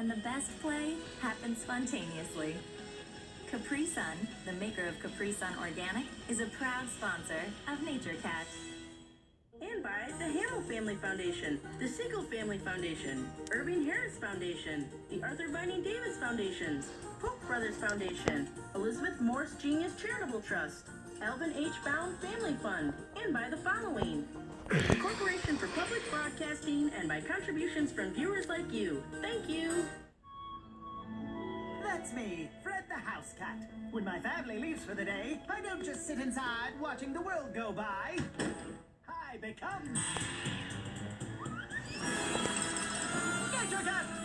when the best play happens spontaneously. Capri Sun, the maker of Capri Sun Organic, is a proud sponsor of Nature Cat. And by the Hamill Family Foundation, the Siegel Family Foundation, Irving Harris Foundation, the Arthur Vining Davis Foundations, Koch Brothers Foundation, Elizabeth Morse Genius Charitable Trust, Alvin H. Bound Family Fund, and by the following: the Corporation for Public Broadcasting, and by contributions from viewers like you. Thank you. That's me, Fred the House Cat. When my family leaves for the day, I don't just sit inside watching the world go by. I become... Nature Cat!